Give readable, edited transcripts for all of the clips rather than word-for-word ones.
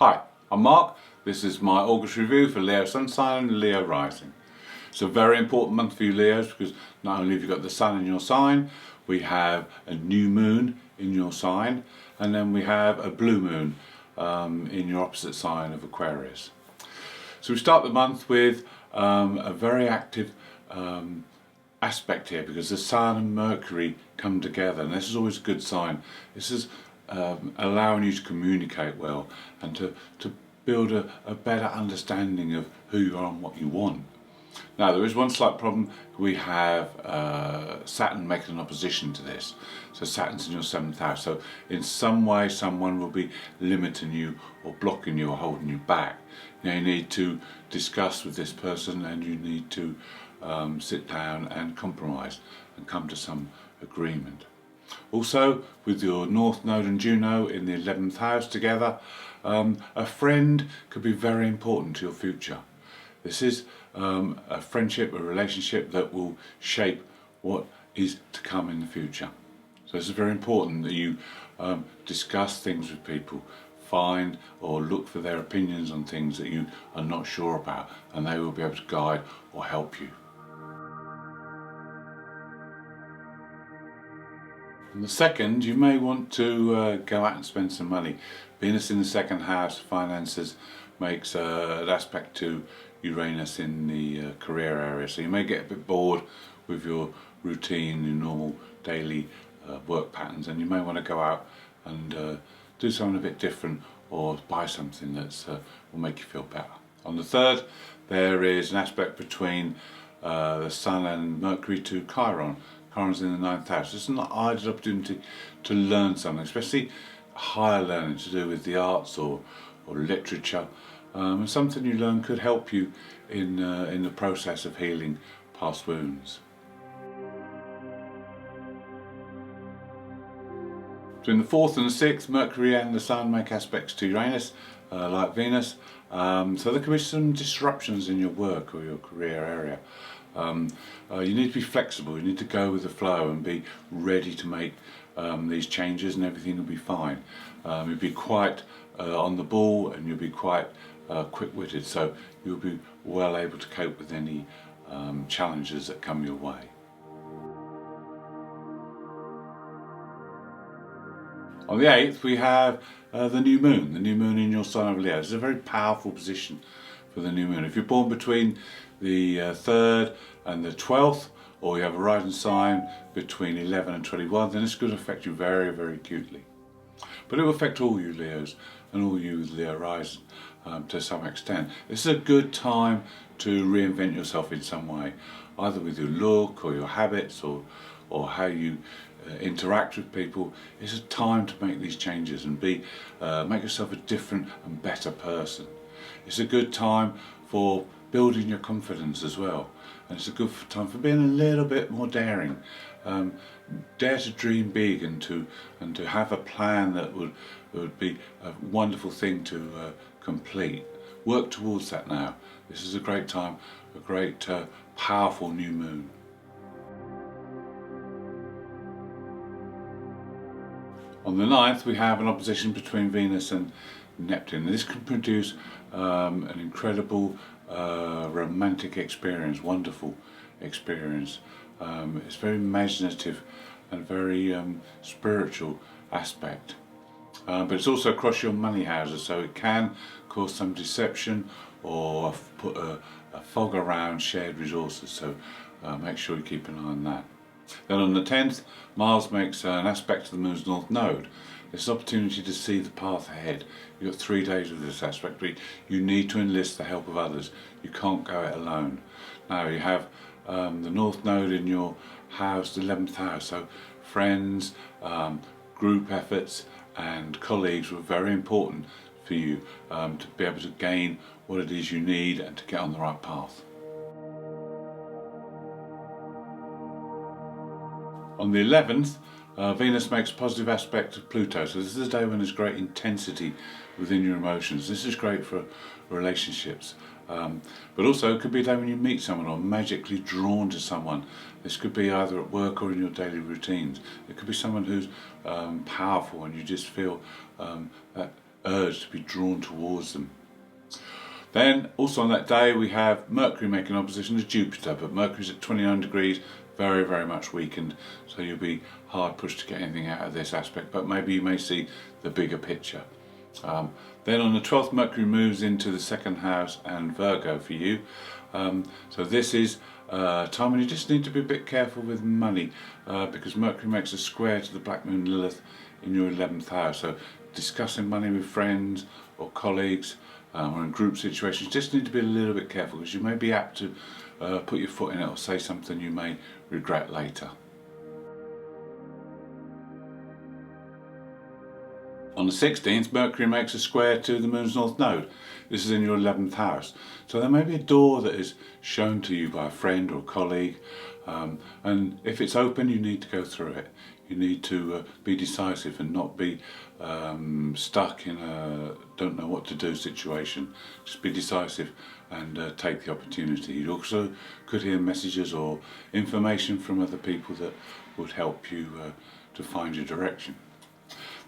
Hi, I'm Mark. This is my August review for Leo Sun sign and Leo rising. It's a very important month for you Leos because not only have you got the Sun in your sign, we have a new moon in your sign, and then we have a blue moon in your opposite sign of Aquarius. So we start the month with a very active aspect here because the Sun and Mercury come together, and this is always a good sign. This is allowing you to communicate well and to build a better understanding of who you are and what you want. Now there is one slight problem. We have Saturn making an opposition to this. So Saturn's in your 7th house. So in some way someone will be limiting you or blocking you or holding you back. Now you need to discuss with this person, and you need to sit down and compromise and come to some agreement. Also, with your North Node and Juno in the 11th house together, a friend could be very important to your future. This is a friendship, a relationship that will shape what is to come in the future. So it's very important that you discuss things with people, find or look for their opinions on things that you are not sure about, and they will be able to guide or help you. On the 2nd, you may want to go out and spend some money. Venus in the 2nd house, finances, makes an aspect to Uranus in the career area. So you may get a bit bored with your routine, your normal daily work patterns, and you may want to go out and do something a bit different, or buy something that will make you feel better. On the 3rd, there is an aspect between the Sun and Mercury to Chiron. Chiron's in the 9th house. It's an ideal opportunity to learn something, especially higher learning to do with the arts or literature. And something you learn could help you in the process of healing past wounds. Between the 4th and the 6th, Mercury and the Sun make aspects to Uranus, like Venus. So there could be some disruptions in your work or your career area. You need to be flexible, you need to go with the flow and be ready to make these changes, and everything will be fine. You'll be quite on the ball, and you'll be quite quick-witted, so you'll be well able to cope with any challenges that come your way. On the 8th, we have the new moon in your sign of Leo. It's a very powerful position for the new moon. If you're born between the 3rd and the 12th, or you have a rising sign between 11 and 21, then it's going to affect you very, very acutely. But it will affect all you Leos and all you with Leo rising to some extent. This is a good time to reinvent yourself in some way, either with your look or your habits or how you interact with people. It's a time to make these changes and make yourself a different and better person. It's a good time for building your confidence as well, and it's a good time for being a little bit more daring. Dare to dream big and to have a plan that would be a wonderful thing to complete. Work towards that now. This is a great time, a great powerful new moon. On the 9th, we have an opposition between Venus and Neptune. This can produce an incredible romantic experience, wonderful experience. It's very imaginative and very spiritual aspect. But it's also across your money houses, so it can cause some deception or put a fog around shared resources, so make sure you keep an eye on that. Then on the 10th, Mars makes an aspect to the Moon's North Node. It's an opportunity to see the path ahead. You've got 3 days with this aspect, but you need to enlist the help of others. You can't go it alone. Now you have the North Node in your house, the 11th house, so friends, group efforts and colleagues were very important for you to be able to gain what it is you need and to get on the right path. On the 11th, Venus makes a positive aspect to Pluto, so this is a day when there's great intensity within your emotions. This is great for relationships, but also it could be a day when you meet someone or magically drawn to someone. This could be either at work or in your daily routines. It could be someone who's powerful, and you just feel that urge to be drawn towards them. Then also on that day we have Mercury making opposition to Jupiter, but Mercury's at 29 degrees, very, very much weakened, so you'll be hard pushed to get anything out of this aspect, but maybe you may see the bigger picture. Then on the 12th, Mercury moves into the second house and Virgo for you. So this is a time when you just need to be a bit careful with money, because Mercury makes a square to the Black Moon Lilith in your 11th house. So discussing money with friends or colleagues, or in group situations, just need to be a little bit careful, because you may be apt to put your foot in it or say something you may regret later. On the 16th, Mercury makes a square to the Moon's North Node. This is in your 11th house. So there may be a door that is shown to you by a friend or a colleague, and if it's open, you need to go through it. You need to be decisive and not be stuck in a don't know what to do situation. Just be decisive and take the opportunity. You also could hear messages or information from other people that would help you to find your direction.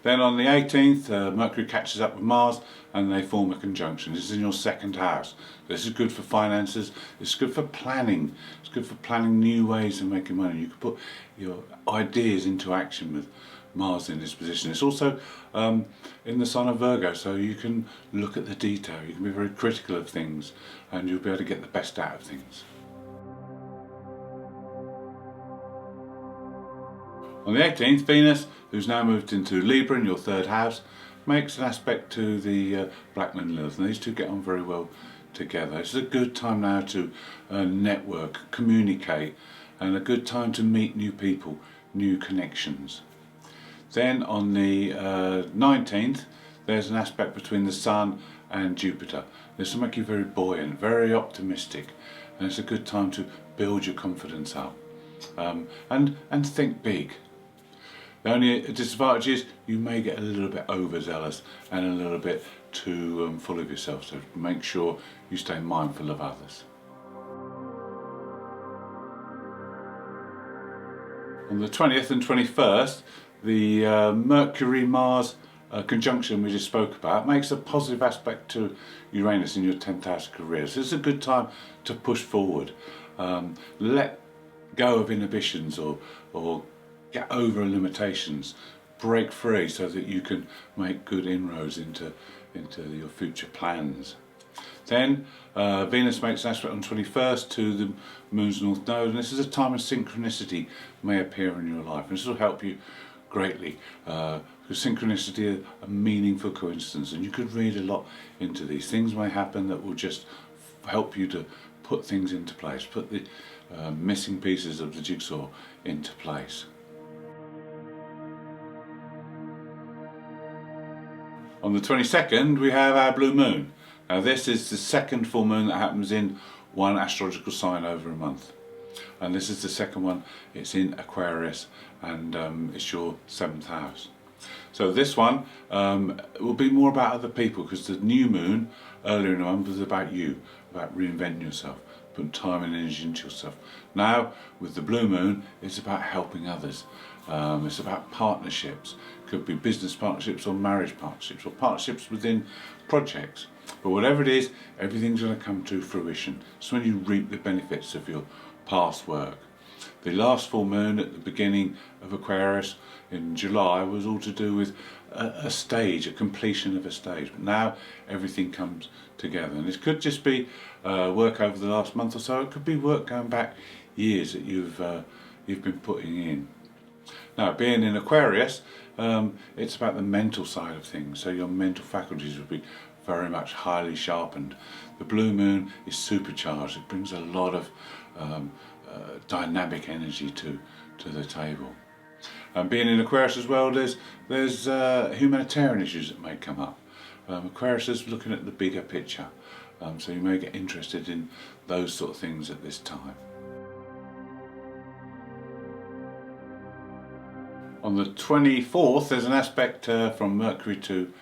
Then on the 18th, Mercury catches up with Mars and they form a conjunction. This is in your second house. This is good for finances, it's good for planning. It's good for planning new ways of making money. You can put your ideas into action with Mars in this position. It's also in the sign of Virgo, so you can look at the detail. You can be very critical of things and you'll be able to get the best out of things. On the 18th, Venus, who's now moved into Libra in your third house, makes an aspect to the Black Moon Lilith, and these two get on very well together. It's a good time now to network, communicate, and a good time to meet new people, new connections. Then on the 19th, there's an aspect between the Sun and Jupiter. This will make you very buoyant, very optimistic, and it's a good time to build your confidence up and think big. The only disadvantage is you may get a little bit overzealous and a little bit too full of yourself, so make sure you stay mindful of others. On the 20th and 21st, the Mercury-Mars conjunction we just spoke about makes a positive aspect to Uranus in your 10th house of career. So it's a good time to push forward. Let go of inhibitions or get over limitations, break free so that you can make good inroads into your future plans. Then Venus makes an aspect on 21st to the Moon's North Node, and this is a time of synchronicity may appear in your life, and this will help you greatly, because synchronicity is a meaningful coincidence, and you could read a lot into these. Things may happen that will just help you to put things into place, put the missing pieces of the jigsaw into place. On the 22nd, we have our blue moon. Now this is the second full moon that happens in one astrological sign over a month. And this is the second one. It's in Aquarius, and it's your 7th house. So this one will be more about other people, because the new moon earlier in the month was about you, about reinventing yourself, putting time and energy into yourself. Now with the blue moon, it's about helping others. It's about partnerships. Could be business partnerships or marriage partnerships or partnerships within projects. But whatever it is, everything's going to come to fruition. It's when you reap the benefits of your past work. The last full moon at the beginning of Aquarius in July was all to do with a stage, a completion of a stage. But now everything comes together, and it could just be work over the last month or so. It could be work going back years that you've been putting in. Now, being in Aquarius, it's about the mental side of things, so your mental faculties will be very much highly sharpened. The blue moon is supercharged. It brings a lot of dynamic energy to the table. And being in Aquarius as well, there's humanitarian issues that may come up. Aquarius is looking at the bigger picture, so you may get interested in those sort of things at this time. On the 24th, there's an aspect from Mercury to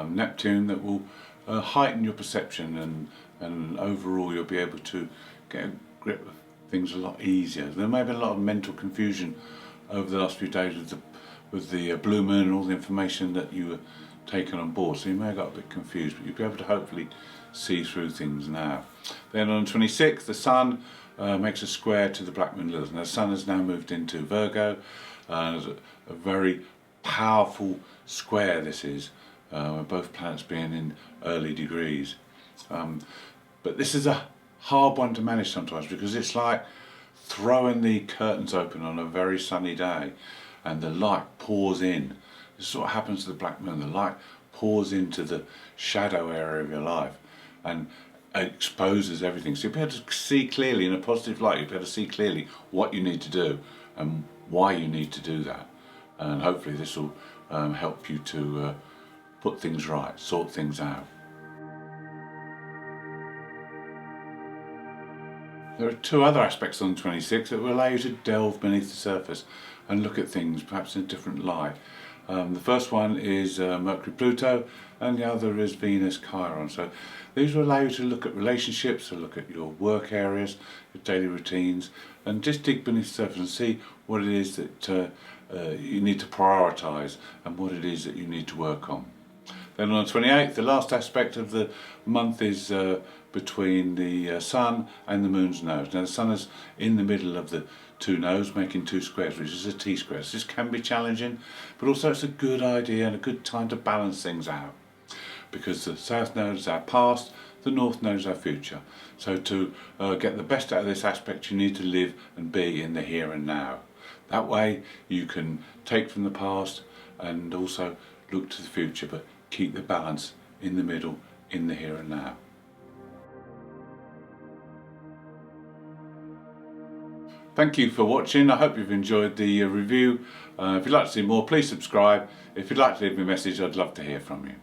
Neptune that will heighten your perception, and overall you'll be able to get a grip of things a lot easier. There may have been a lot of mental confusion over the last few days with the blue moon and all the information that you were taken on board, so you may have got a bit confused, but you'll be able to hopefully see through things now. Then on the 26th, the Sun makes a square to the Black Moon Lilith. Now the Sun has now moved into Virgo, and a very powerful square this is, with both planets being in early degrees. But this is a hard one to manage sometimes, because it's like throwing the curtains open on a very sunny day and the light pours in. This is what happens to the Black Moon. The light pours into the shadow area of your life and exposes everything. So you'll be able to see clearly, in a positive light, you'll be able to see clearly what you need to do and why you need to do that. And hopefully this will help you to put things right, sort things out. There are two other aspects on the 26th that will allow you to delve beneath the surface and look at things perhaps in a different light. The first one is Mercury-Pluto, and the other is Venus-Chiron. So these will allow you to look at relationships, to look at your work areas, your daily routines, and just dig beneath the surface and see what it is that you need to prioritise and what it is that you need to work on. Then on the 28th, the last aspect of the month is between the Sun and the Moon's nose. Now the Sun is in the middle of the two nodes, making two squares, which is a T-square. So this can be challenging, but also it's a good idea and a good time to balance things out, because the South node is our past, the North node is our future. So to get the best out of this aspect, you need to live and be in the here and now. That way you can take from the past and also look to the future, but keep the balance in the middle, in the here and now. Thank you for watching. I hope you've enjoyed the review. If you'd like to see more, please subscribe. If you'd like to leave me a message, I'd love to hear from you.